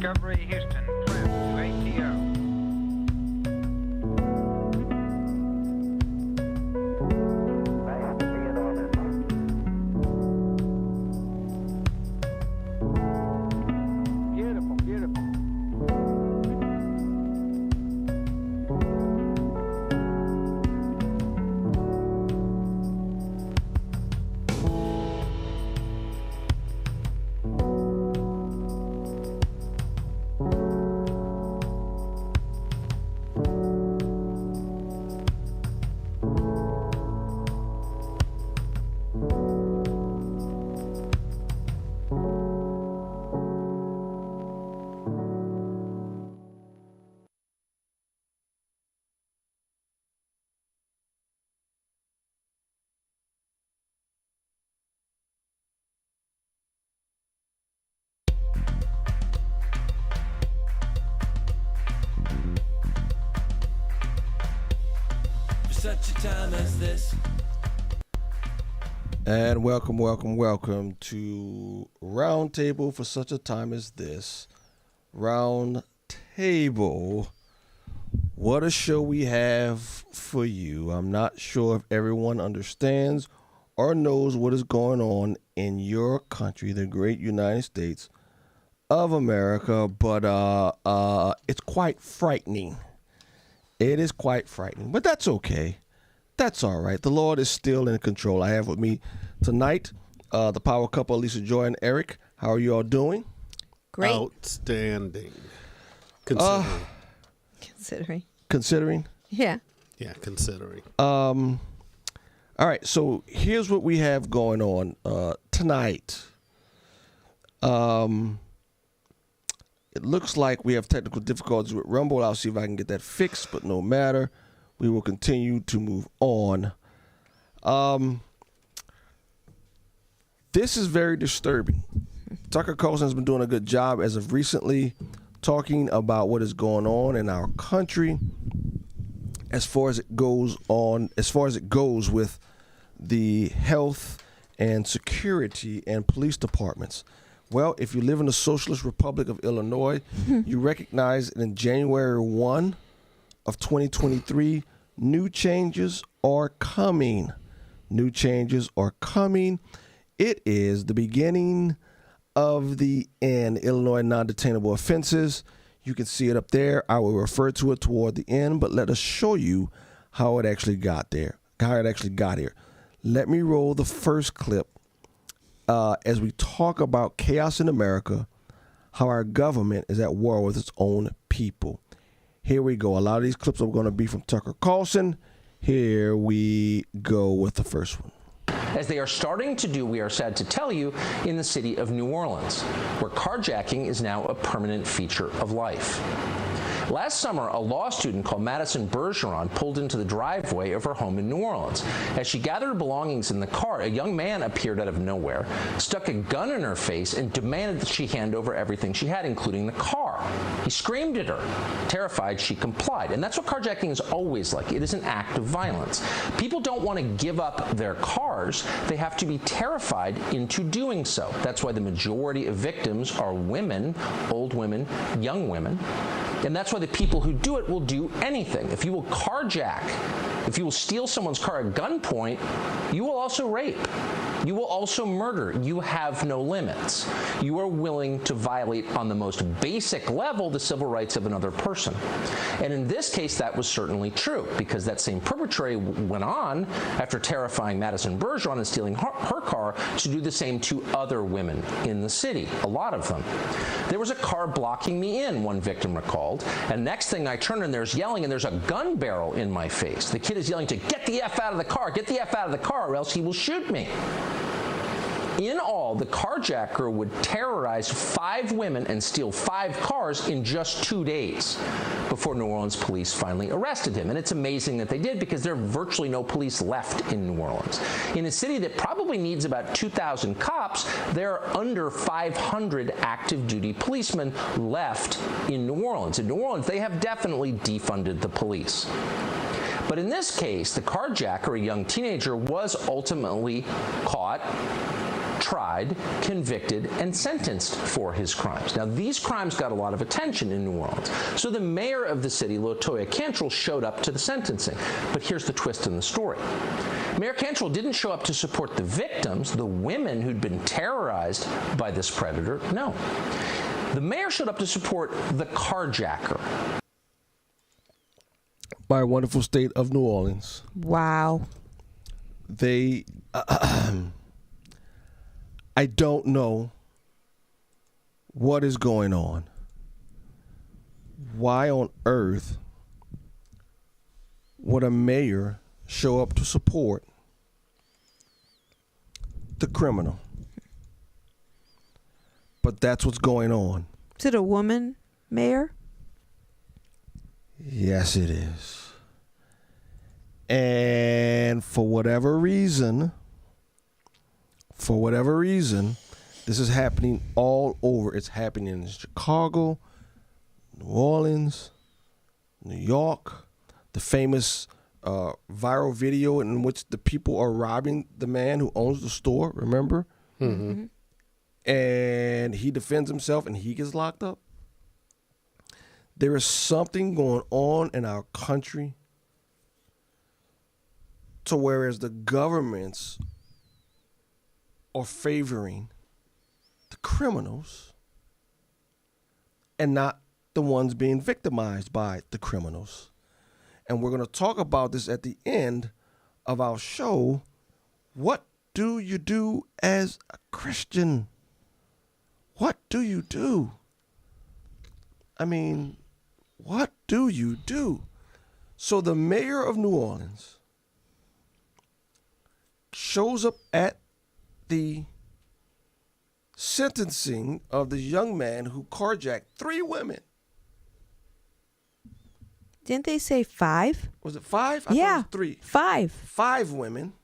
Discovery Houston, prep to ATO. Such a time as this. And welcome to Roundtable for such a time as this. Roundtable. What a show we have for you. I'm not sure if everyone understands or knows what is going on in your country, the great United States of America, but it's quite frightening. It is quite frightening, but that's okay. That's all right. The Lord is still in control. I have with me tonight the power couple, Lisajoy and Eric. How are you all doing? Great. Outstanding. Considering? Yeah. Yeah, considering. All right, so here's what we have going on tonight. It looks like we have technical difficulties with Rumble. I'll see if I can get that fixed, but no matter. We will continue to move on. This is very disturbing. Tucker Carlson has been doing a good job as of recently talking about what is going on in our country as far as it goes with the health and security and police departments. Well, if you live in the Socialist Republic of Illinois, you recognize that in January 1 of 2023, new changes are coming. New changes are coming. It is the beginning of the end. Illinois non-detainable offenses. You can see it up there. I will refer to it toward the end, but let us show you how it actually got there. Let me roll the first clip. As we talk about chaos in America, how our government is at war with its own people. Here we go. A lot of these clips are going to be from Tucker Carlson. Here we go with the first one. As they are starting to do, we are sad to tell you, in the city of New Orleans, where carjacking is now a permanent feature of life. Last summer, a law student called Madison Bergeron pulled into the driveway of her home in New Orleans. As she gathered her belongings in the car, a young man appeared out of nowhere, stuck a gun in her face, and demanded that she hand over everything she had, including the car. He screamed at her. Terrified, she complied. And that's what carjacking is always like. It is an act of violence. People don't want to give up their cars. They have to be terrified into doing so. That's why the majority of victims are women, old women, young women. And that's why the people who do it will do anything. If you will carjack, if you will steal someone's car at gunpoint, you will also rape. You will also murder. You have no limits. You are willing to violate on the most basic level the civil rights of another person. And in this case, that was certainly true, because that same perpetrator went on, after terrifying Madison Bergeron and stealing her car, to do the same to other women in the city, a lot of them. There was a car blocking me in, one victim recalled, and next thing I turn and there's yelling and there's a gun barrel in my face. The kid is yelling to get the F out of the car, get the F out of the car, or else he will shoot me. In all, the carjacker would terrorize 5 women and steal 5 cars in just 2 days before New Orleans police finally arrested him. And it's amazing that they did, because there are virtually no police left in New Orleans. In a city that probably needs about 2,000 cops, there are under 500 active duty policemen left in New Orleans. In New Orleans, they have definitely defunded the police. But in this case, the carjacker, a young teenager, was ultimately caught tried, convicted, and sentenced for his crimes. Now, these crimes got a lot of attention in New Orleans. So the mayor of the city, Latoya Cantrell, showed up to the sentencing. But here's the twist in the story. Mayor Cantrell didn't show up to support the victims, the women who'd been terrorized by this predator. No. The mayor showed up to support the carjacker. By a wonderful state of New Orleans. Wow. They, I don't know what is going on. Why on earth would a mayor show up to support the criminal? But that's what's going on. Is it a woman, Mayor? Yes, it is. And for whatever reason, this is happening all over. It's happening in Chicago, New Orleans, New York. The famous viral video in which the people are robbing the man who owns the store, remember? Mm-hmm. And he defends himself and he gets locked up. There is something going on in our country to whereas the governments are favoring the criminals and not the ones being victimized by the criminals. And we're going to talk about this at the end of our show. What do you do as a Christian? What do you do? I mean, what do you do? So the mayor of New Orleans shows up at the sentencing of the young man who carjacked 3 women. Didn't they say 5? Was it 5? I thought it Yeah, was 3. 5. 5 women.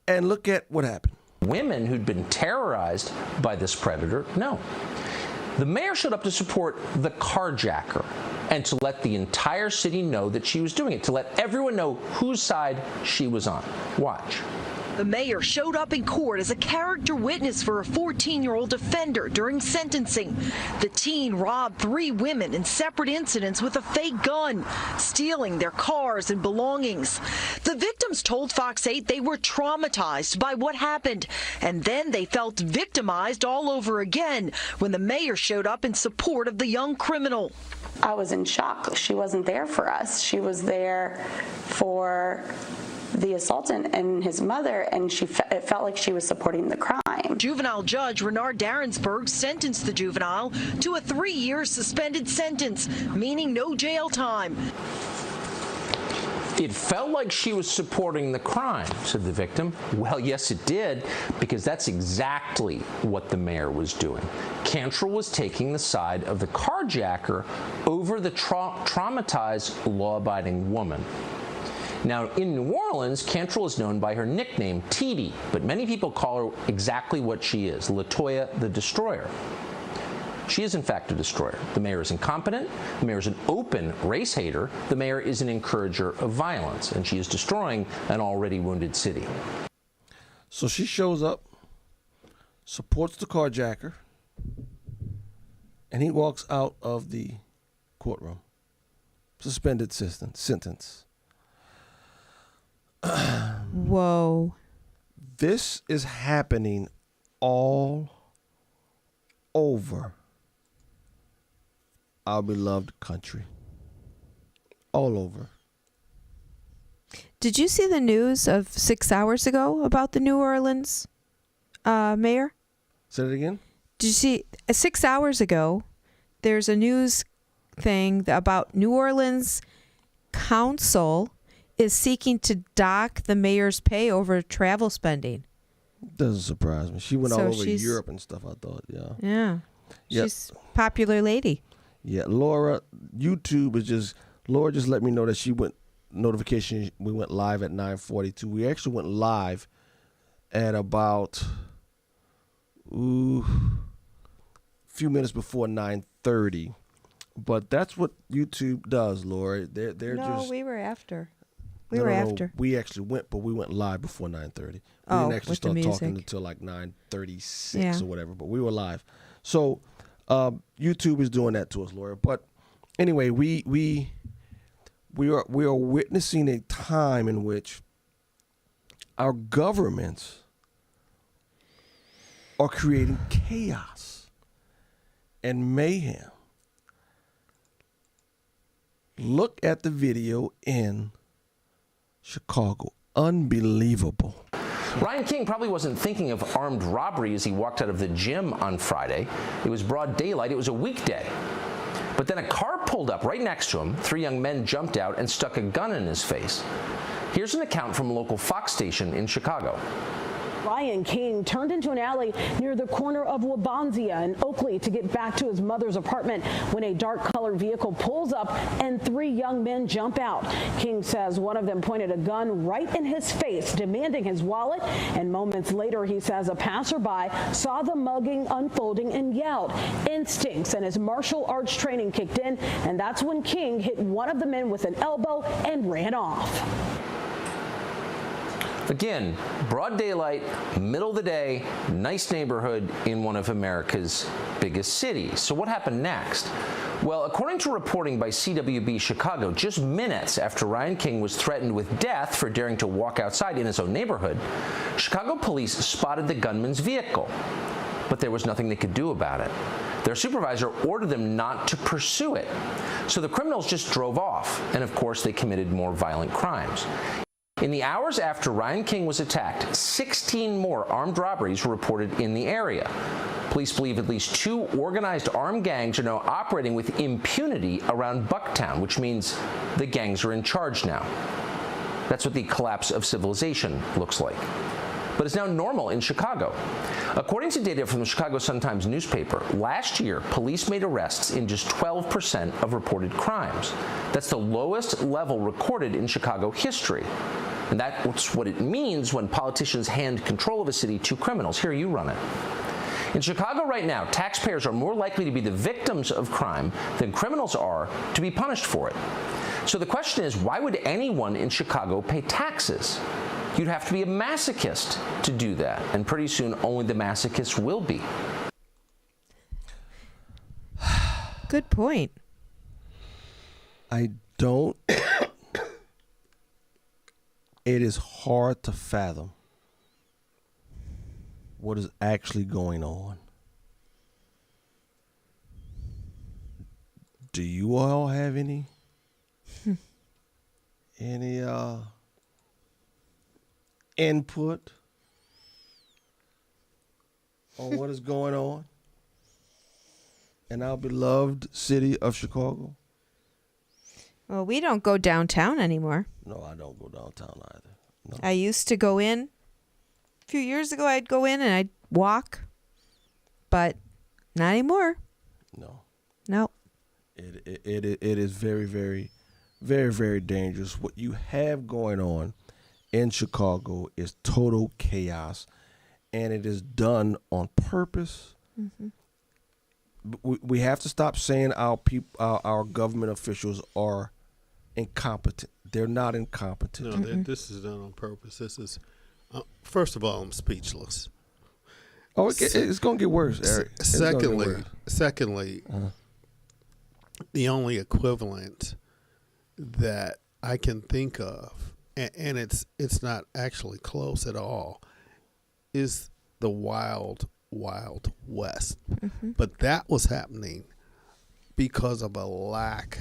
And look at what happened. Women who'd been terrorized by this predator? No. The mayor showed up to support the carjacker and to let the entire city know that she was doing it, to let everyone know whose side she was on. Watch. The mayor showed up in court as a character witness for a 14-year-old offender during sentencing. The teen robbed 3 women in separate incidents with a fake gun, stealing their cars and belongings. The victims told Fox 8 they were traumatized by what happened, and then they felt victimized all over again when the mayor showed up in support of the young criminal. I was in shock. She wasn't there for us. She was there for the assaultant and his mother, and it felt like she was supporting the crime. Juvenile judge Renard Darrensburg sentenced the juvenile to a 3-year suspended sentence, meaning no jail time. It felt like she was supporting the crime, said the victim. Well, yes, it did, because that's exactly what the mayor was doing. Cantrell was taking the side of the carjacker over the traumatized, law-abiding woman. Now, in New Orleans, Cantrell is known by her nickname, TD, but many people call her exactly what she is, Latoya the Destroyer. She is, in fact, a destroyer. The mayor is incompetent. The mayor is an open race hater. The mayor is an encourager of violence, and she is destroying an already wounded city. So she shows up, supports the carjacker, and he walks out of the courtroom. Suspended sentence. Whoa. This is happening all over our beloved country. All over. Did you see the news of 6 hours ago about the New Orleans mayor? Say that again? Did you see 6 hours ago, there's a news thing about New Orleans council is seeking to dock the mayor's pay over travel spending. Doesn't surprise me. She went So all over she's- Europe and stuff, I thought. Yeah. Yeah. Yep. She's a popular lady. Yeah, Laura, YouTube is just, Laura just let me know that she went, notification, we went live at 9:42. We actually went live at about, a few minutes before 9:30. But that's what YouTube does, Laura. They're No, just, we were after. We were after. We actually went, but we went live before 9:30. We Oh, didn't actually with the start talking music. until like 9:36 Yeah. or whatever, but we were live. So YouTube is doing that to us, Laura. But anyway, we are witnessing a time in which our governments are creating chaos and mayhem. Look at the video in Chicago. Unbelievable. Ryan King probably wasn't thinking of armed robbery as he walked out of the gym on Friday. It was broad daylight. It was a weekday. But then a car pulled up right next to him. 3 young men jumped out and stuck a gun in his face. Here's an account from a local Fox station in Chicago. Ryan King turned into an alley near the corner of Wabansia and Oakley to get back to his mother's apartment when a dark-colored vehicle pulls up and 3 young men jump out. King says one of them pointed a gun right in his face, demanding his wallet, and moments later he says a passerby saw the mugging unfolding and yelled. Instincts and his martial arts training kicked in, and that's when King hit one of the men with an elbow and ran off. Again, broad daylight, middle of the day, nice neighborhood in one of America's biggest cities. So what happened next? Well, according to reporting by CWB Chicago, just minutes after Ryan King was threatened with death for daring to walk outside in his own neighborhood, Chicago police spotted the gunman's vehicle. But there was nothing they could do about it. Their supervisor ordered them not to pursue it. So the criminals just drove off, and of course they committed more violent crimes. In the hours after Ryan King was attacked, 16 more armed robberies were reported in the area. Police believe at least 2 organized armed gangs are now operating with impunity around Bucktown, which means the gangs are in charge now. That's what the collapse of civilization looks like. But it's now normal in Chicago. According to data from the Chicago Sun-Times newspaper, last year, police made arrests in just 12% of reported crimes. That's the lowest level recorded in Chicago history. And that's what it means when politicians hand control of a city to criminals. Here, you run it. In Chicago right now, taxpayers are more likely to be the victims of crime than criminals are to be punished for it. So the question is, why would anyone in Chicago pay taxes? You'd have to be a masochist to do that, and pretty soon only the masochists will be. Good point. I don't. It is hard to fathom what is actually going on. Do you all have any input on what is going on in our beloved city of Chicago? Well, we don't go downtown anymore. No, I don't go downtown either. No. I used to go in. A few years ago, I'd go in and I'd walk, but not anymore. No. No. It is very, very, very, very dangerous. What you have going on in Chicago is total chaos, and it is done on purpose. Mm-hmm. We have to stop saying our government officials are incompetent. They're not incompetent. No, this is done on purpose. This is, first of all, I'm speechless. Oh, it's going to get worse, Eric. Secondly, the only equivalent that I can think of, and it's not actually close at all, is the Wild Wild West. Mm-hmm. But that was happening because of a lack.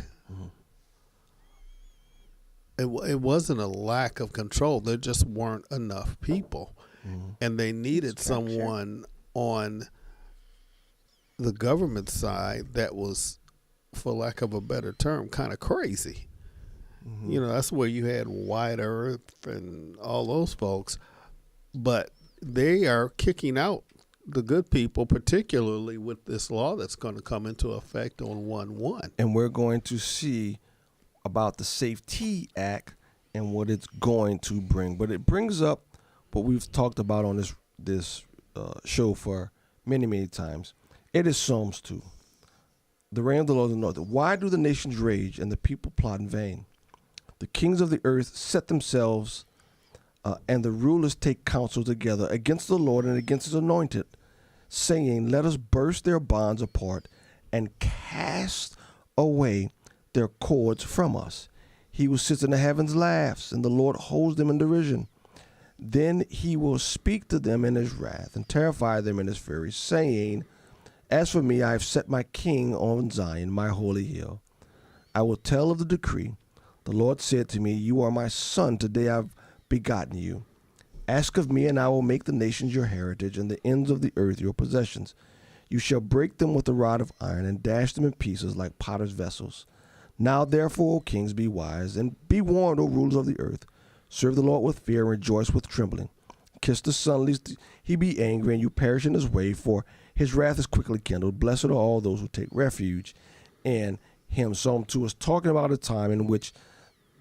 It wasn't a lack of control. There just weren't enough people. And they needed someone on the government side that was, for lack of a better term, kind of crazy. You know, that's where you had White Earth and all those folks. But they are kicking out the good people, particularly with this law that's going to come into effect on 1/1. And we're going to see about the Safety Act and what it's going to bring. But it brings up what we've talked about on this show for many, many times. It is Psalms 2. The reign of the Lord is north. Why do the nations rage and the people plot in vain? The kings of the earth set themselves, and the rulers take counsel together against the Lord and against his anointed, saying, let us burst their bonds apart and cast away their cords from us. He who sits in the heavens laughs, and the Lord holds them in derision. Then he will speak to them in his wrath and terrify them in his fury, saying, as for me, I have set my king on Zion, my holy hill. I will tell of the decree. The Lord said to me, you are my son. Today I've begotten you. Ask of me, and I will make the nations your heritage and the ends of the earth your possessions. You shall break them with a rod of iron and dash them in pieces like potter's vessels. Now therefore, O kings, be wise, and be warned, O rulers of the earth. Serve the Lord with fear and rejoice with trembling. Kiss the Son, lest he be angry and you perish in his way, for his wrath is quickly kindled. Blessed are all those who take refuge in him. Psalm 2 is talking about a time in which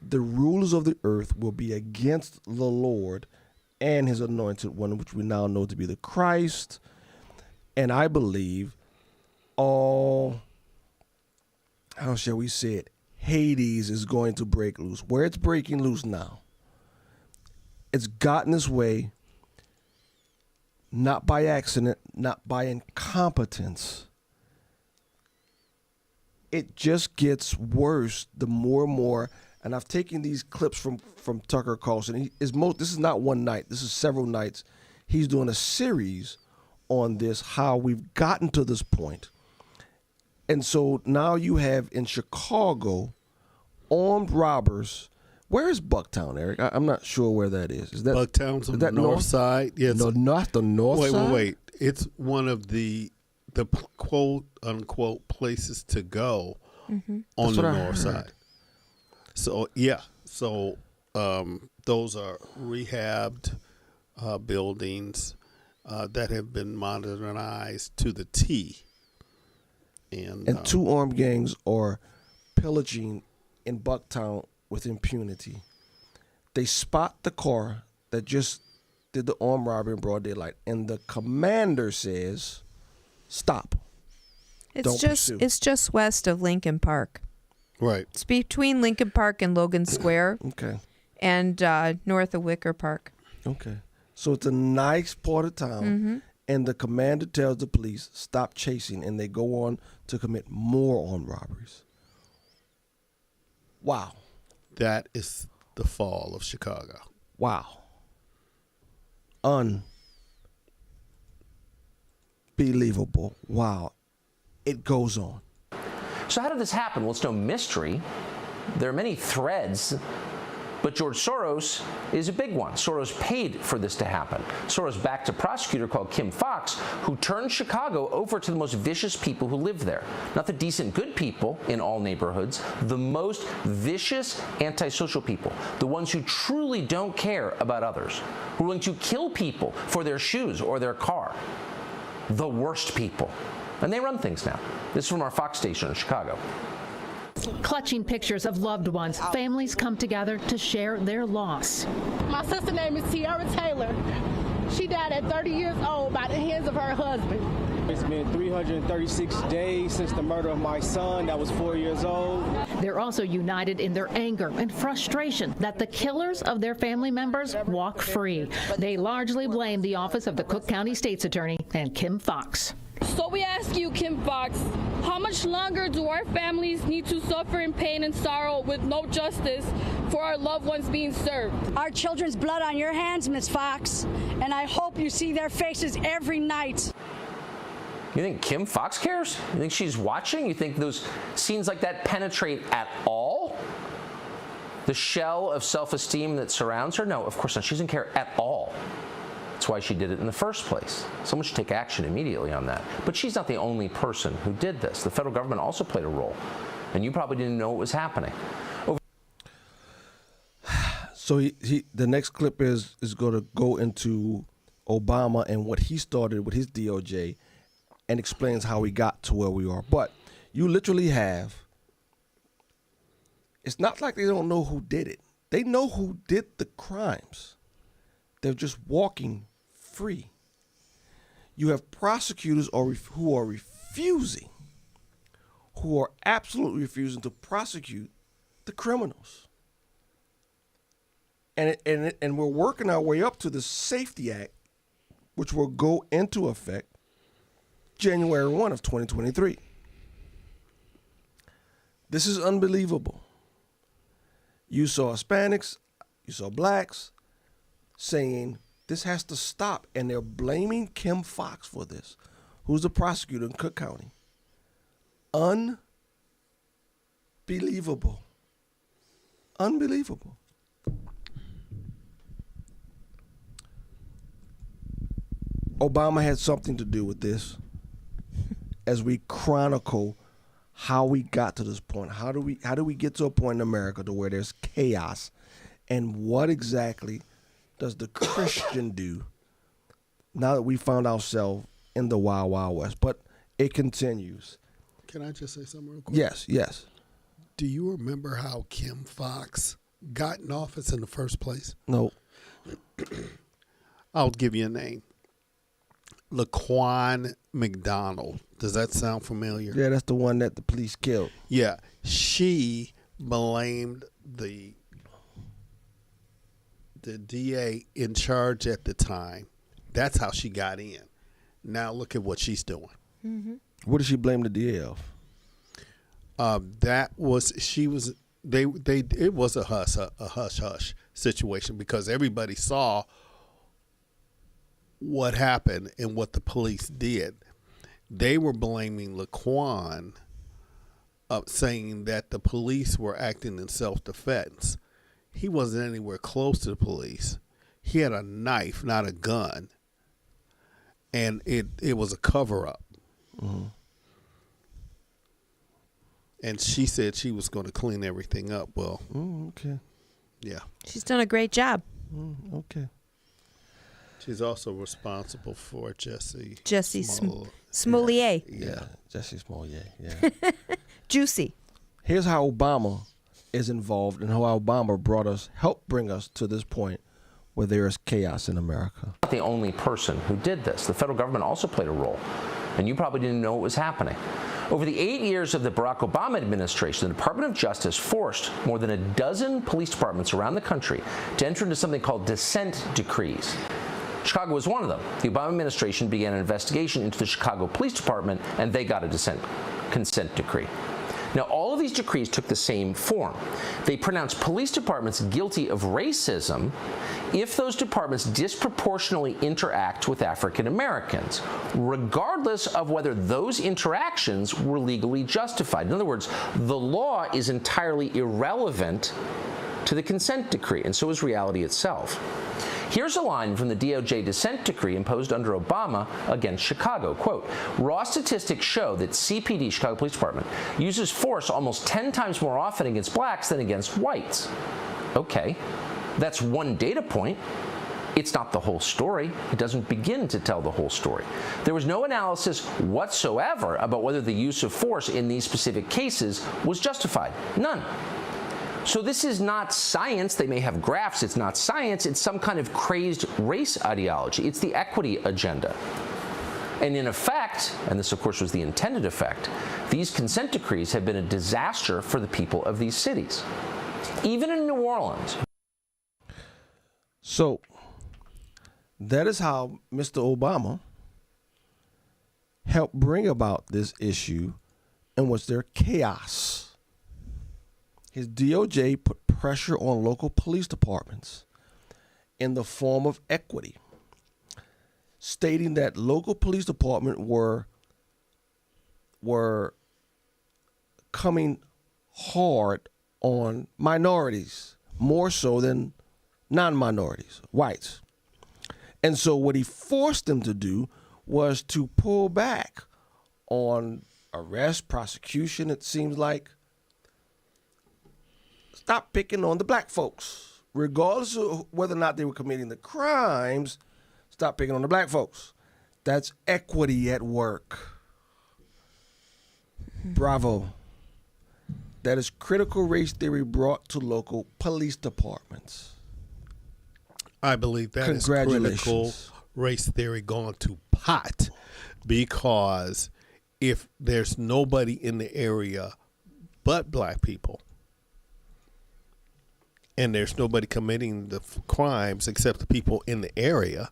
the rulers of the earth will be against the Lord and his anointed one, which we now know to be the Christ. And I believe all, how shall we say it, Hades is going to break loose. Where it's breaking loose now, it's gotten this way, not by accident, not by incompetence. It just gets worse the more and more. And I've taken these clips from Tucker Carlson. This is not one night. This is several nights. He's doing a series on this, how we've gotten to this point. And so now you have in Chicago armed robbers. Where is Bucktown, Eric? I'm not sure where that is. Is that Bucktown's on the north side? Yes. No, not the north side? Wait. It's one of the quote unquote places to go on the north side. So yeah. So those are rehabbed buildings that have been modernized to the T. And two armed gangs are pillaging in Bucktown with impunity. They spot the car that just did the armed robbery in broad daylight, and the commander says, "Stop! Don't pursue." It's just west of Lincoln Park. Right. It's between Lincoln Park and Logan Square. Okay. And north of Wicker Park. Okay. So it's a nice part of town, and the commander tells the police, "Stop chasing," and they go on to commit more armed robberies. Wow. That is the fall of Chicago. Wow. Unbelievable. Wow. It goes on. So how did this happen? Well, it's no mystery. There are many threads, but George Soros is a big one. Soros paid for this to happen. Soros backed a prosecutor called Kim Foxx, who turned Chicago over to the most vicious people who live there. Not the decent, good people in all neighborhoods, the most vicious, antisocial people, the ones who truly don't care about others, who are willing to kill people for their shoes or their car. The worst people. And they run things now. This is from our Fox station in Chicago. Clutching pictures of loved ones, families come together to share their loss. My sister's name is Tiara Taylor. She died at 30 years old by the hands of her husband. It's been 336 days since the murder of my son that was 4 years old. They're also united in their anger and frustration that the killers of their family members walk free. They largely blame the office of the Cook County State's Attorney and Kim Foxx. So we ask you, Kim Foxx, how much longer do our families need to suffer in pain and sorrow with no justice for our loved ones being served? Our children's blood on your hands, Ms. Foxx, and I hope you see their faces every night. You think Kim Foxx cares? You think she's watching? You think those scenes like that penetrate at all? The shell of self-esteem that surrounds her? No, of course not. She doesn't care at all. That's why she did it in the first place. Someone should take action immediately on that. But she's not the only person who did this. The federal government also played a role, and you probably didn't know what was happening. So the next clip is going to go into Obama and what he started with his DOJ, and explains how we got to where we are. But you literally have, it's not like they don't know who did it. They know who did the crimes. They're just walking free. You have prosecutors who are absolutely refusing to prosecute the criminals. And we're working our way up to the Safety Act, which will go into effect January 1 of 2023. This is unbelievable. You saw Hispanics, you saw blacks saying this has to stop, and they're blaming Kim Foxx for this, who's the prosecutor in Cook County. Unbelievable. Unbelievable. Obama had something to do with this as we chronicle how we got to this point. How do we get to a point in America to where there's chaos? And what exactly does the Christian do now that we found ourselves in the Wild Wild West? But it continues. Can I just say something real quick? Yes. Do you remember how Kim Foxx got in office in the first place? No. I'll give you a name. Laquan McDonald. Does that sound familiar? Yeah, that's the one that the police killed. Yeah. She blamed the DA in charge at the time. That's how she got in. Now look at what she's doing. Mm-hmm. What did she blame the DA of? It was a hush situation because everybody saw what happened and what the police did. They were blaming Laquan, saying that the police were acting in self-defense. He wasn't anywhere close to the police. He had a knife, not a gun, and it was a cover-up. Mm-hmm. And she said she was going to clean everything up. Well, okay. Yeah. She's done a great job. Okay. She's also responsible for Jesse Smollett. Yeah, Jesse Smollett. Yeah. Juicy. Here's how Obama is involved and how Obama helped bring us to this point where there is chaos in America. Not the only person who did this. The federal government also played a role, and you probably didn't know it was happening. Over the 8 years of the Barack Obama administration, the Department of Justice forced more than a dozen police departments around the country to enter into something called dissent decrees. Chicago was one of them. The Obama administration began an investigation into the Chicago Police Department, and they got a consent decree. Now, all of these decrees took the same form. They pronounced police departments guilty of racism if those departments disproportionately interact with African Americans, regardless of whether those interactions were legally justified. In other words, the law is entirely irrelevant to the consent decree, and so is reality itself. Here's a line from the DOJ dissent decree imposed under Obama against Chicago. Quote, raw statistics show that CPD, Chicago Police Department, uses force almost 10 times more often against blacks than against whites. Okay, that's one data point. It's not the whole story. It doesn't begin to tell the whole story. There was no analysis whatsoever about whether the use of force in these specific cases was justified. None. So this is not science. They may have graphs. It's not science. It's some kind of crazed race ideology. It's the equity agenda. And in effect, and this of course was the intended effect, these consent decrees have been a disaster for the people of these cities. Even in New Orleans. So that is how Mr. Obama helped bring about this issue in which there's chaos. His DOJ put pressure on local police departments in the form of equity, stating that local police departments were coming hard on minorities, more so than non-minorities, whites. And so what he forced them to do was to pull back on arrest, prosecution, it seems like. Stop picking on the black folks. Regardless of whether or not they were committing the crimes, stop picking on the black folks. That's equity at work. Bravo. That is critical race theory brought to local police departments. I believe that is critical race theory gone to pot, because if there's nobody in the area but black people, and there's nobody committing the crimes except the people in the area,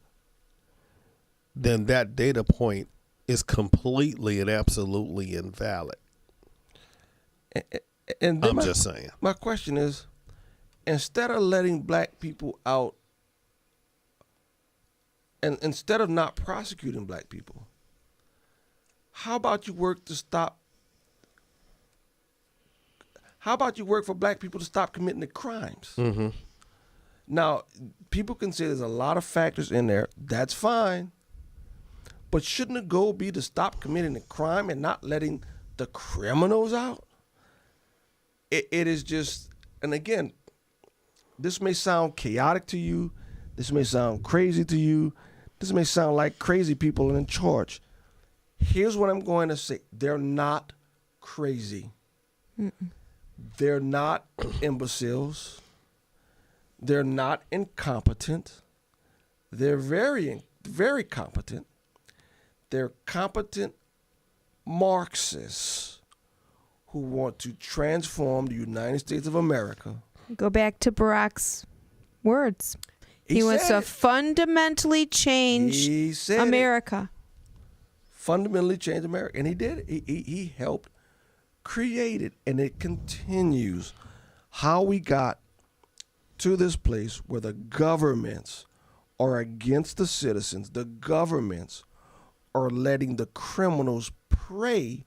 then that data point is completely and absolutely invalid. And I'm just saying. My question is, instead of letting black people out, and instead of not prosecuting black people, how about you work to stop? How about you work for black people to stop committing the crimes? Mm-hmm. Now, people can say there's a lot of factors in there. That's fine. But shouldn't the goal be to stop committing the crime and not letting the criminals out? It is just, and again, this may sound chaotic to you. This may sound crazy to you. This may sound like crazy people are in charge. Here's what I'm going to say. They're not crazy. Mm-mm. They're not imbeciles. They're not incompetent. They're very, very competent. They're competent Marxists who want to transform the United States of America. Go back to Barack's words. He wants to fundamentally change America. Fundamentally change America. And he did it. He helped create it, and it continues. How we got to this place where the governments are against the citizens. The governments are letting the criminals prey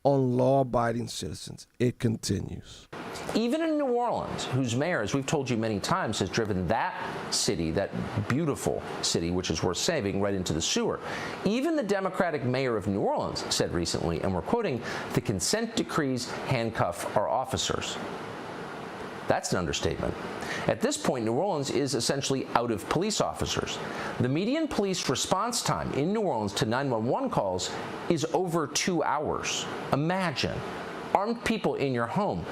on law-abiding citizens. It continues. Even in New Orleans, whose mayor, as we've told you many times, has driven that city, that beautiful city, which is worth saving, right into the sewer. Even the Democratic mayor of New Orleans said recently, and we're quoting, "The consent decrees handcuff our officers." That's an understatement. At this point, New Orleans is essentially out of police officers. The median police response time in New Orleans to 911 calls is over 2 hours. Imagine, armed people in your home.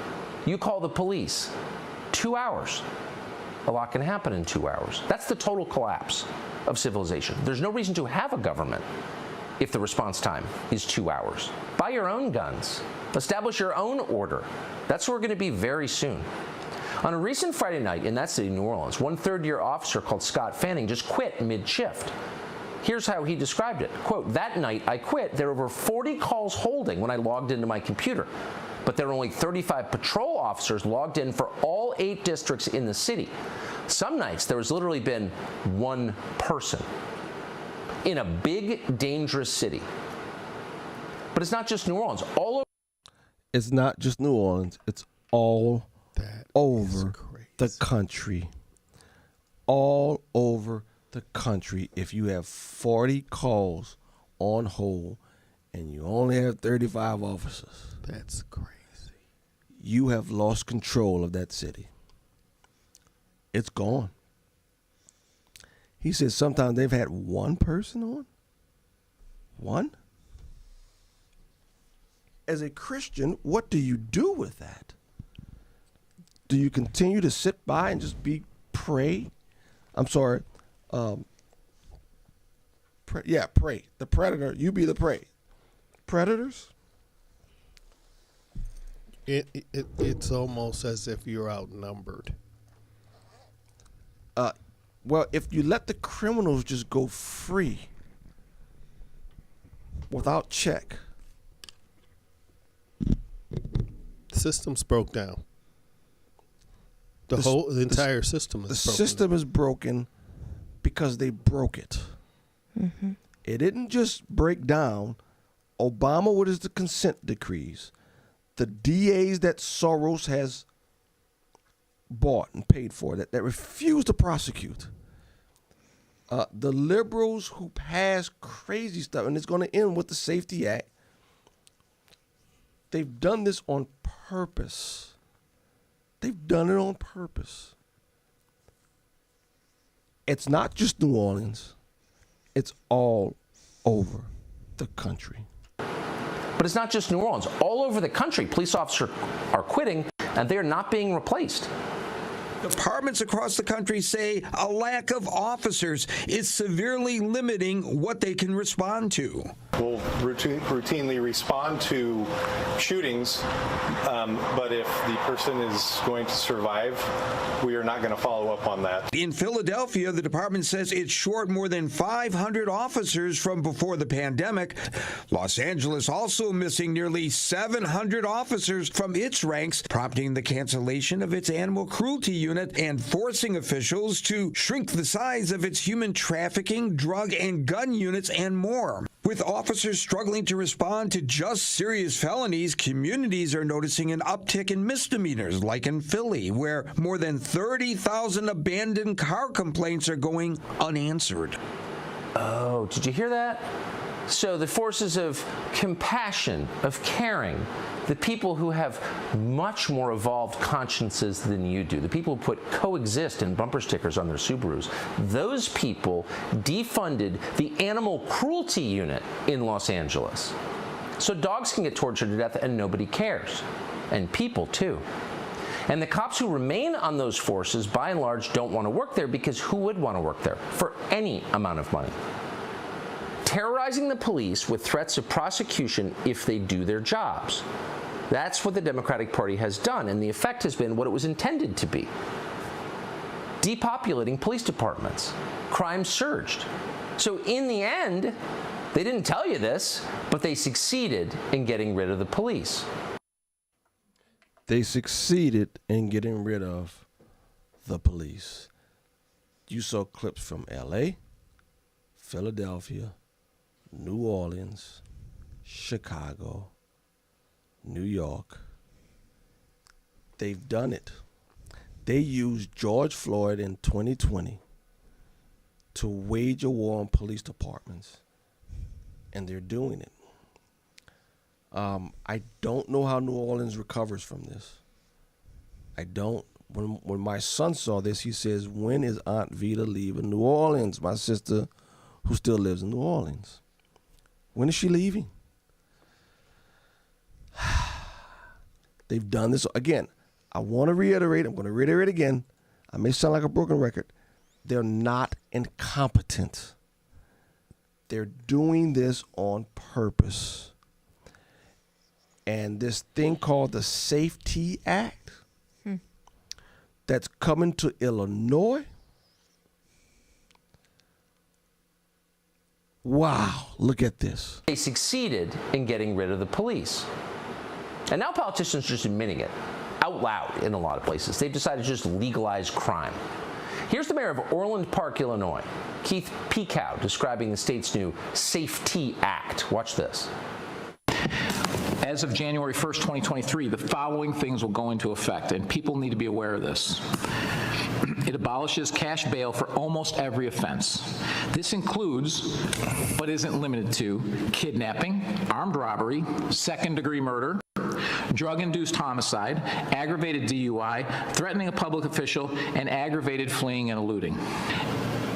You call the police. 2 hours. A lot can happen in 2 hours. That's the total collapse of civilization. There's no reason to have a government if the response time is 2 hours. Buy your own guns. Establish your own order. That's where we're going to be very soon. On a recent Friday night in that city, New Orleans, one third-year officer called Scott Fanning just quit mid-shift. Here's how he described it. Quote, "That night I quit. There were over 40 calls holding when I logged into my computer. But there were only 35 patrol officers logged in for all 8 districts in the city. Some nights there has literally been one person in a big, dangerous city." But it's not just New Orleans. It's not just New Orleans. It's all over the country. All over the country. If you have 40 calls on hold and you only have 35 officers, that's crazy. You have lost control of that city. It's gone. He says sometimes they've had one person on. One? As a Christian, what do you do with that? Do you continue to sit by and just prey? I'm sorry. Prey. The predator. You be the prey. Predators? It's almost as if you're outnumbered. Well, if you let the criminals just go free without check, the system's broke down. The entire system is broken. The system is broken because they broke it. Mm-hmm. It didn't just break down. Obama with his consent decrees, the DAs that Soros has bought and paid for, that refuse to prosecute, the liberals who pass crazy stuff, and it's going to end with the Safety Act. They've done this on purpose. They've done it on purpose. It's not just New Orleans. It's all over the country. But it's not just New Orleans. All over the country, police officers are quitting, and they're not being replaced. Departments across the country say a lack of officers is severely limiting what they can respond to. will routinely respond to shootings, but if the person is going to survive, we are not going to follow up on that. In Philadelphia, the department says it's short more than 500 officers from before the pandemic. Los Angeles also missing nearly 700 officers from its ranks, prompting the cancellation of its animal cruelty unit and forcing officials to shrink the size of its human trafficking, drug and gun units, and more. With officers struggling to respond to just serious felonies, communities are noticing an uptick in misdemeanors, like in Philly, where more than 30,000 abandoned car complaints are going unanswered. Oh, did you hear that? So the forces of compassion, of caring, the people who have much more evolved consciences than you do, the people who put coexist in bumper stickers on their Subarus, those people defunded the animal cruelty unit in Los Angeles. So dogs can get tortured to death and nobody cares. And people too. And the cops who remain on those forces, by and large, don't want to work there, because who would want to work there for any amount of money? Terrorizing the police with threats of prosecution if they do their jobs. That's what the Democratic Party has done, and the effect has been what it was intended to be. Depopulating police departments. Crime surged. So in the end, they didn't tell you this, but they succeeded in getting rid of the police. They succeeded in getting rid of the police. You saw clips from LA, Philadelphia, New Orleans, Chicago, New York. They've done it. They used George Floyd in 2020 to wage a war on police departments, and they're doing it. I don't know how New Orleans recovers from this. I don't. When my son saw this, he says, "When is Aunt Vita leaving New Orleans?" My sister, who still lives in New Orleans. When is she leaving? They've done this again. I want to reiterate. I'm going to reiterate again. I may sound like a broken record. They're not incompetent. They're doing this on purpose. And this thing called the Safety Act that's coming to Illinois. Wow, look at this. They succeeded in getting rid of the police. And now politicians are just admitting it out loud in a lot of places. They've decided to just legalize crime. Here's the mayor of Orland Park, Illinois, Keith Pekow, describing the state's new Safety Act. Watch this. As of January 1st, 2023, the following things will go into effect, and people need to be aware of this. It abolishes cash bail for almost every offense. This includes, but isn't limited to, kidnapping, armed robbery, second-degree murder, drug-induced homicide, aggravated DUI, threatening a public official, and aggravated fleeing and eluding.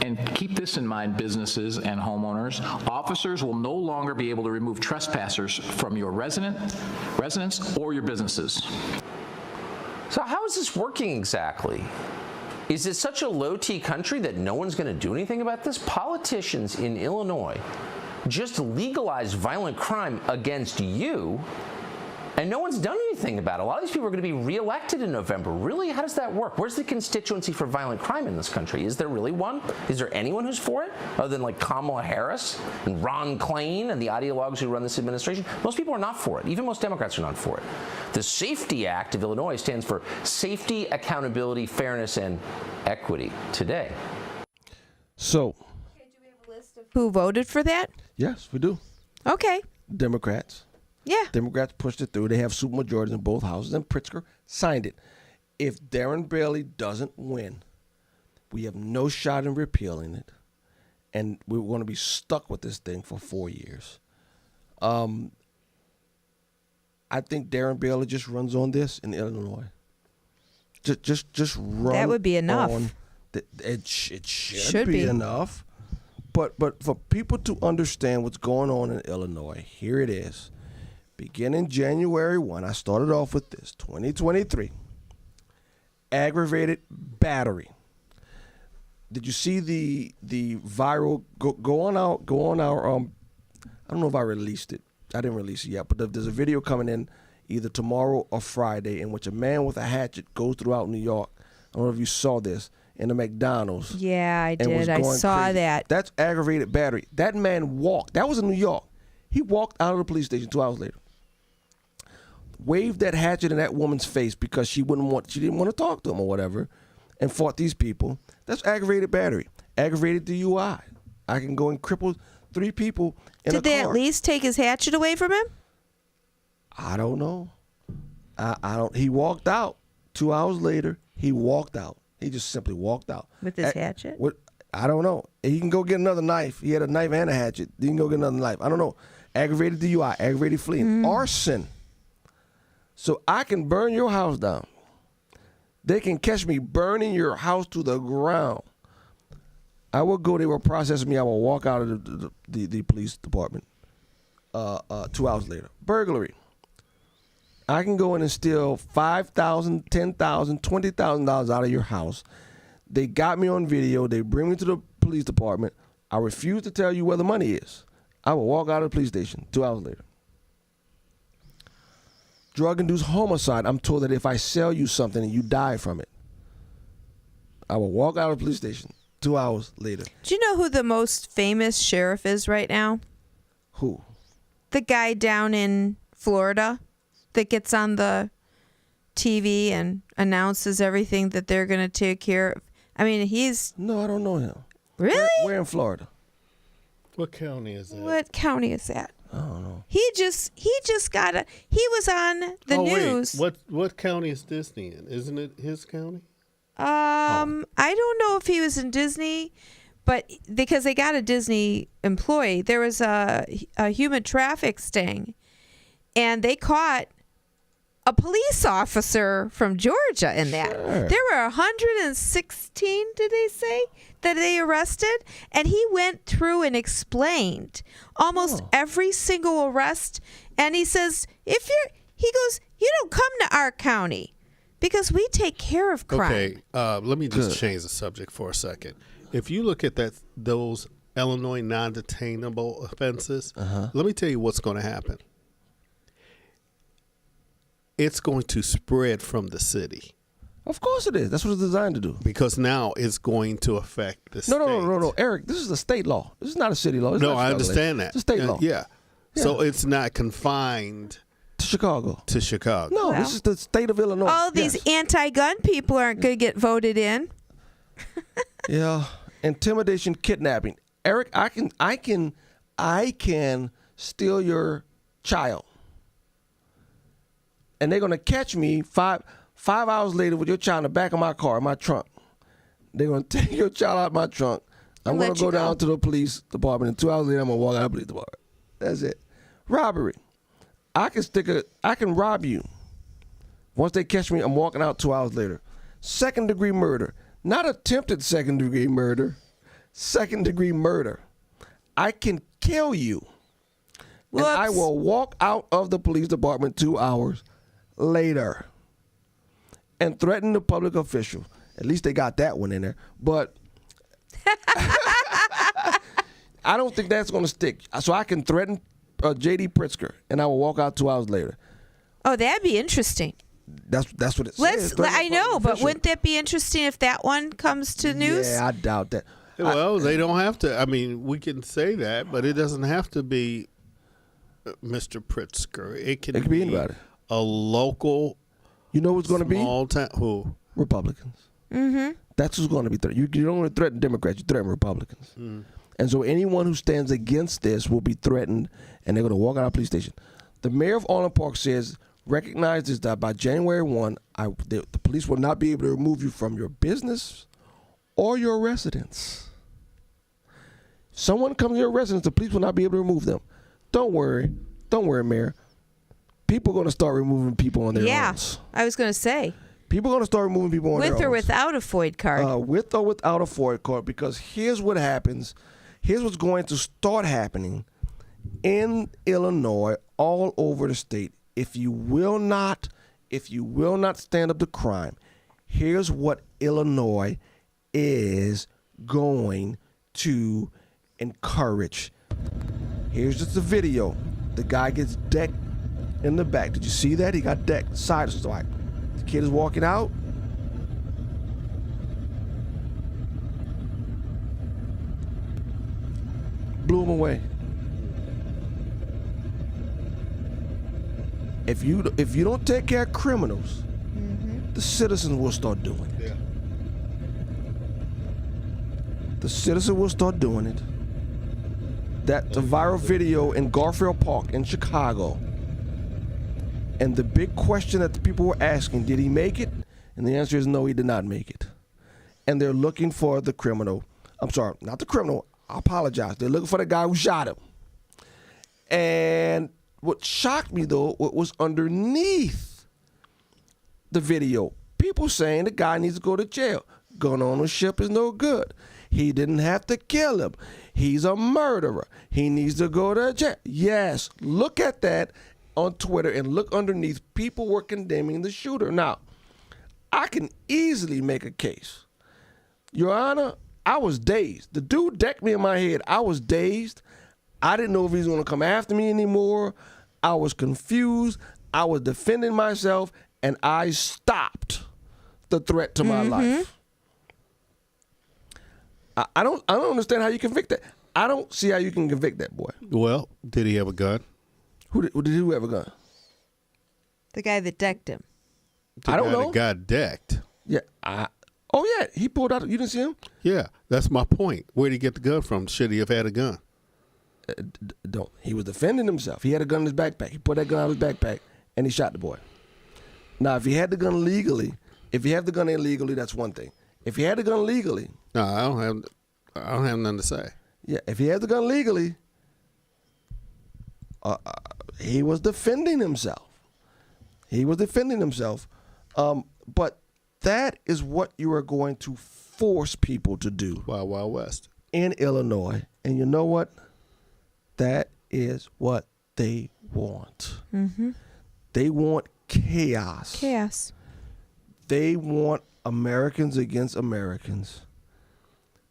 And keep this in mind, businesses and homeowners. Officers will no longer be able to remove trespassers from your residence or your businesses. So how is this working exactly? Is it such a low-T country that no one's going to do anything about this? Politicians in Illinois just legalized violent crime against you, and no one's done anything about it. A lot of these people are going to be reelected in November. Really? How does that work? Where's the constituency for violent crime in this country? Is there really one? Is there anyone who's for it, other than like Kamala Harris and Ron Klain and the ideologues who run this administration? Most people are not for it. Even most Democrats are not for it. The Safety Act of Illinois stands for Safety, Accountability, Fairness, and Equity today. So, Who voted for that? yes, we do. Okay. Democrats. Yeah. Democrats pushed it through. They have supermajorities in both houses, and Pritzker signed it. If Darren Bailey doesn't win, we have no shot in repealing it, and we're going to be stuck with this thing for 4 years. I think Darren Bailey just runs on this in Illinois. Just run. That would be enough. It should be enough. But for people to understand what's going on in Illinois, here it is. Beginning January 1, I started off with this, 2023, aggravated battery. Did you see the viral, go on our don't know if I released it. I didn't release it yet, but there's a video coming in either tomorrow or Friday in which a man with a hatchet goes throughout New York. I don't know if you saw this, in the McDonald's. Yeah, I and was did. I going saw crazy. that. That's aggravated battery. That man walked. That was in New York. He walked out of the police station 2 hours later. Waved that hatchet in that woman's face because she didn't want to talk to him or whatever, and fought these people. That's aggravated battery. Aggravated DUI. I can go and cripple 3 people in a car. Did they at least take his hatchet away from him? I don't know. I don't. He walked out 2 hours later. He walked out. He just simply walked out with his hatchet. I don't know. He can go get another knife. He had a knife and a hatchet. He can go get another knife. I don't know. Aggravated DUI, aggravated fleeing, arson. So I can burn your house down. They can catch me burning your house to the ground. I will go. They will process me. I will walk out of the police department 2 hours later. Burglary. I can go in and steal $5,000, $10,000, $20,000 out of your house. They got me on video. They bring me to the police department. I refuse to tell you where the money is. I will walk out of the police station 2 hours later. Drug-induced homicide. I'm told that if I sell you something and you die from it, I will walk out of the police station 2 hours later. Do you know who the most famous sheriff is right now? Who? The guy down in Florida that gets on the TV and announces everything that they're going to take care of. I mean, he's... No, I don't know him. Really? Where in Florida? What county is that? What county is that? I don't know. He just got a... He was on the news. Wait. What county is Disney in? Isn't it his county? I don't know if he was in Disney, but because they got a Disney employee, there was a human traffic sting, and they caught a police officer from Georgia in that. Sure. There were 116, did they say, that they arrested? And he went through and explained almost every single arrest. And he says, he goes, you don't come to our county because we take care of crime. Okay, let me just change the subject for a second. If you look at those Illinois non-detainable offenses, let me tell you what's going to happen. It's going to spread from the city. Of course it is. That's what it's designed to do. Because now it's going to affect the state. No, Eric, this is a state law. This is not a city law. No, I understand that. It's a state law. Yeah. So it's not confined to Chicago. No, this is the state of Illinois. All these anti-gun people aren't going to get voted in. Yeah. Intimidation, kidnapping. Eric, I can steal your child. And they're going to catch me five hours later with your child in the back of my car, in my trunk. They're going to take your child out of my trunk. I'm going to go down to the police department, and 2 hours later, I'm going to walk out of the police department. That's it. Robbery. I can rob you. Once they catch me, I'm walking out 2 hours later. Second-degree murder. Not attempted second-degree murder. Second-degree murder. I can kill you. Whoops. And I will walk out of the police department 2 hours later and threaten the public official. At least they got that one in there. But I don't think that's going to stick. So I can threaten J.D. Pritzker, and I will walk out 2 hours later. Oh, that'd be interesting. That's what it says. I know, but wouldn't that be interesting if that one comes to news? Yeah, I doubt that. Well, they don't have to. I mean, we can say that, but it doesn't have to be Mr. Pritzker. It can be anybody. A local. You know what's going to be? Small town. Who? Republicans. Mm-hmm. That's who's going to be threatened. You don't want to threaten Democrats. You threaten Republicans. Mm. And so anyone who stands against this will be threatened, and they're going to walk out of the police station. The mayor of Orland Park says, recognize this, that by January 1, the police will not be able to remove you from your business or your residence. Someone comes to your residence, the police will not be able to remove them. Don't worry, Mayor. People are going to start removing people on their own. Yeah, I was going to say. People are going to start removing people on their own. With or without a FOID card. With or without a FOID card, because here's what happens. Here's what's going to start happening in Illinois, all over the state. If you will not stand up to crime, here's what Illinois is going to encourage. Here's just the video. The guy gets decked in the back. Did you see that? He got decked side swipe. The kid is walking out. Blew him away. If you don't take care of criminals, the citizens will start doing it. Yeah. The citizen will start doing it. That's a viral video in Garfield Park in Chicago. And the big question that the people were asking, did he make it? And the answer is no, he did not make it. And they're looking for the criminal. I'm sorry, not the criminal. I apologize. They're looking for the guy who shot him. And what shocked me, though, what was underneath the video, people saying the guy needs to go to jail. Gun ownership is no good. He didn't have to kill him. He's a murderer. He needs to go to jail. Yes, look at that on Twitter and look underneath. People were condemning the shooter. Now, I can easily make a case. Your Honor, I was dazed. The dude decked me in my head. I was dazed. I didn't know if he was going to come after me anymore. I was confused. I was defending myself, and I stopped the threat to my life. I don't understand how you convict that. I don't see how you can convict that boy. Well, did he have a gun? Who have a gun? The guy that decked him. I don't know. The guy decked. Yeah. He pulled out. You didn't see him? Yeah, that's my point. Where did he get the gun from? Should he have had a gun? Don't. He was defending himself. He had a gun in his backpack. He put that gun out of his backpack, and he shot the boy. Now, if he had the gun legally, if you have the gun illegally, that's one thing. If he had the gun legally, no, I don't have nothing to say. Yeah, if he had the gun legally, he was defending himself. He was defending himself. But that is what you are going to force people to do. Wild, Wild West. In Illinois. And you know what? That is what they want. They want chaos. Chaos. They want Americans against Americans,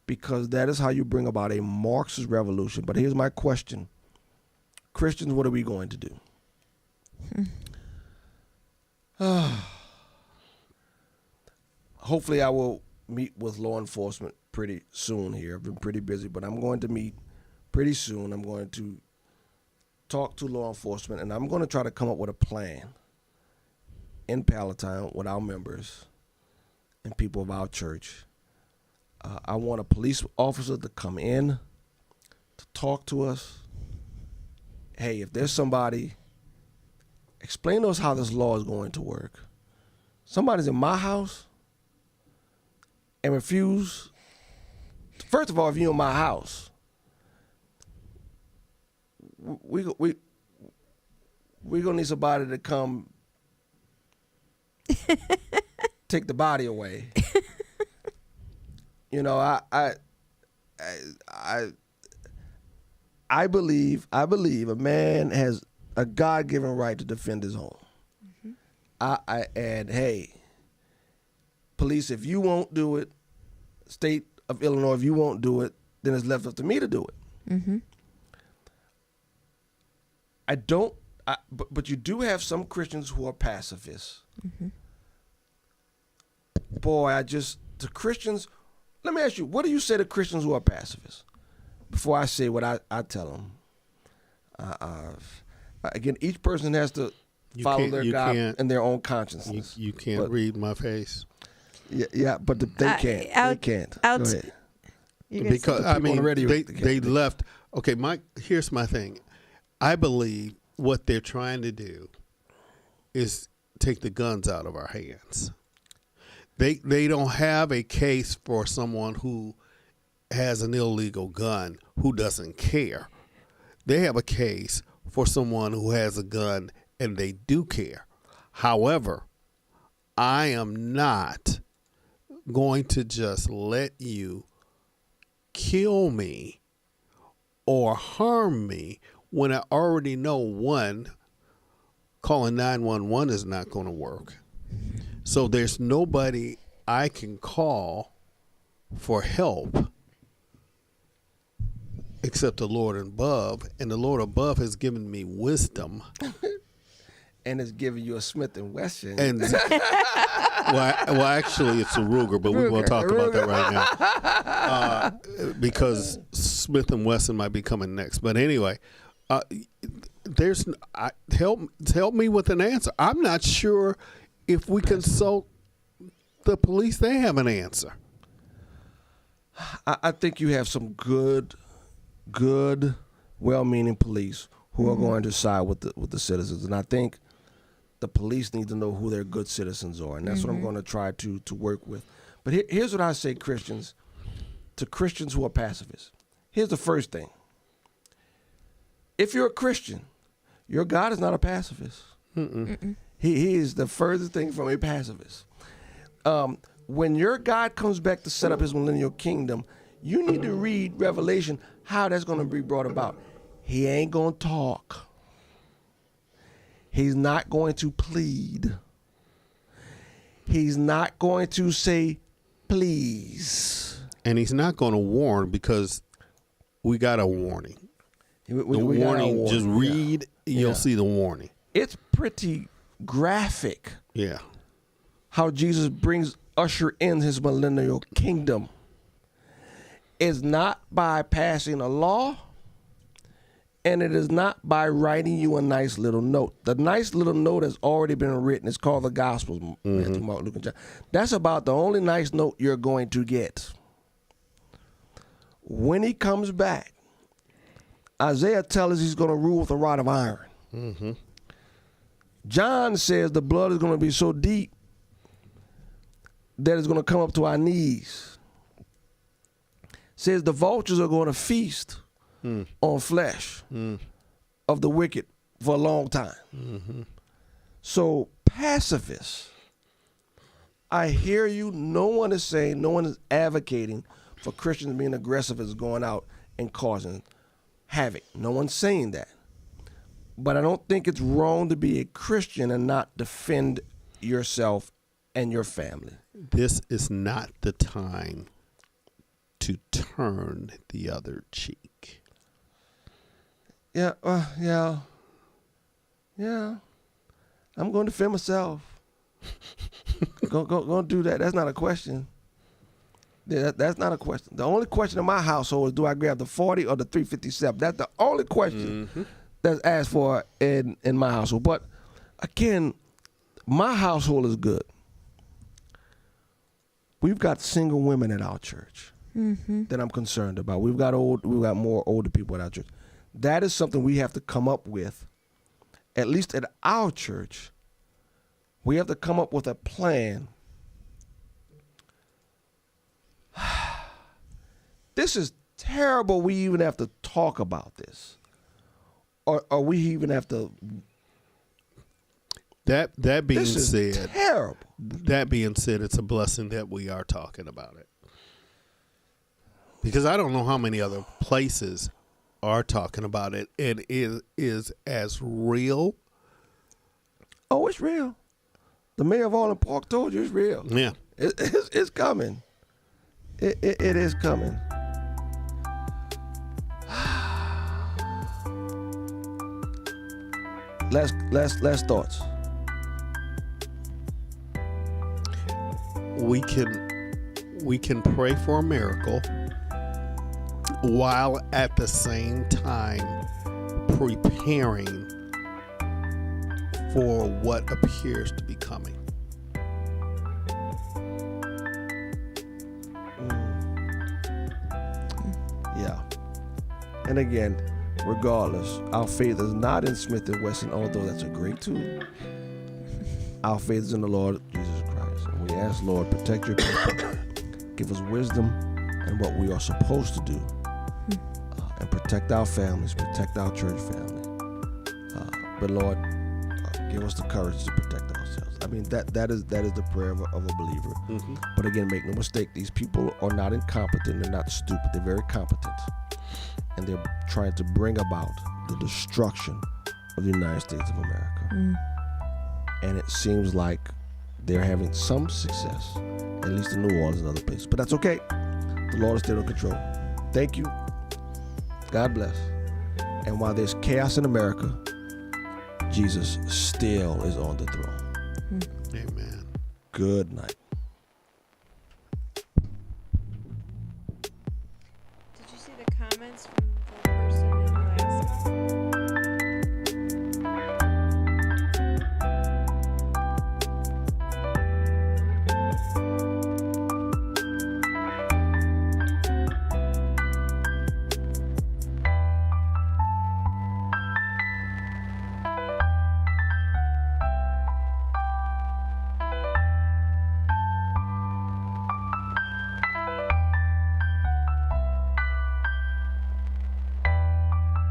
because that is how you bring about a Marxist revolution. But here's my question. Christians, what are we going to do? Hopefully I will meet with law enforcement pretty soon here. I've been pretty busy, but I'm going to meet pretty soon. I'm going to talk to law enforcement, and I'm going to try to come up with a plan in Palatine with our members and people of our church. I want a police officer to come in to talk to us. Hey, if there's somebody, explain to us how this law is going to work. Somebody's in my house and refuse. First of all, if you're in my house, we're gonna need somebody to come take the body away. You know, I believe a man has a God-given right to defend his home. And hey, police, if you won't do it, state of Illinois, if you won't do it, then it's left up to me to do it. But you do have some Christians who are pacifists. Boy, the Christians, let me ask you, what do you say to Christians who are pacifists? Before I say what I tell them. Again, each person has to follow their God and their own consciousness. You can't read my face. Yeah, but they can't. They can't. Go ahead. Because I mean, they left. Okay, here's my thing. I believe what they're trying to do is take the guns out of our hands. They don't have a case for someone who has an illegal gun who doesn't care. They have a case for someone who has a gun and they do care. However, I am not going to just let you kill me or harm me when I already know, one, calling 911 is not going to work. So there's nobody I can call for help except the Lord above, and the Lord above has given me wisdom. And it's giving you a Smith & Wesson. And well, actually, it's a Ruger, but we won't talk about that right now because Smith & Wesson might be coming next. But anyway, help me with an answer. I'm not sure if we consult the police; they have an answer. I think you have some good, well-meaning police who are going to side with the citizens, and I think the police need to know who their good citizens are, and that's what I'm going to try to work with. But here's what I say, Christians, to Christians who are pacifists. Here's the first thing. If you're a Christian, your God is not a pacifist. He is the furthest thing from a pacifist. When your God comes back to set up his millennial kingdom, you need to read Revelation, how that's going to be brought about. He ain't going to talk. He's not going to plead. He's not going to say, please. And he's not going to warn because we got a warning. The warning, just read, you'll see the warning. It's pretty graphic. Yeah. How Jesus usher in his millennial kingdom. It's not by passing a law, and it is not by writing you a nice little note. The nice little note has already been written. It's called the Gospels, Matthew, Mark, Luke, and John. That's about the only nice note you're going to get. When he comes back, Isaiah tells us he's going to rule with a rod of iron. John says the blood is going to be so deep that it's going to come up to our knees. Says the vultures are going to feast on flesh of the wicked for a long time. So pacifists, I hear you. No one is advocating for Christians being aggressive as going out and causing havoc. No one's saying that. But I don't think it's wrong to be a Christian and not defend yourself and your family. This is not the time to turn the other cheek. Yeah. I'm going to defend myself. Go do that. That's not a question. Yeah, that's not a question. The only question in my household is, do I grab the 40 or the 357? That's the only question that's asked for in my household. But again, my household is good. We've got single women at our church that I'm concerned about. We've got more older people at our church. That is something we have to come up with, at least at our church. We have to come up with a plan. This is terrible. We even have to talk about this, or we even have to. That being this is said, terrible. That being said, it's a blessing that we are talking about it, because I don't know how many other places are talking about it. It is as real. Oh, it's real. The mayor of Orland Park told you it's real. Yeah, it's coming. It is coming. Last thoughts. We can pray for a miracle while at the same time preparing for what appears to be coming. Yeah. And again, regardless, our faith is not in Smith & Wesson, although that's a great tool. Our faith is in the Lord Jesus Christ. And we ask, Lord, protect your people. Give us wisdom and what we are supposed to do. And protect our families, protect our church family. But Lord, give us the courage to protect ourselves. I mean, that is the prayer of a believer. But again, make no mistake, these people are not incompetent. They're not stupid. They're very competent. And they're trying to bring about the destruction of the United States of America. And it seems like they're having some success, at least in New Orleans and other places. But that's okay. The Lord is still in control. Thank you. God bless. And while there's chaos in America, Jesus still is on the throne. Amen. Good night.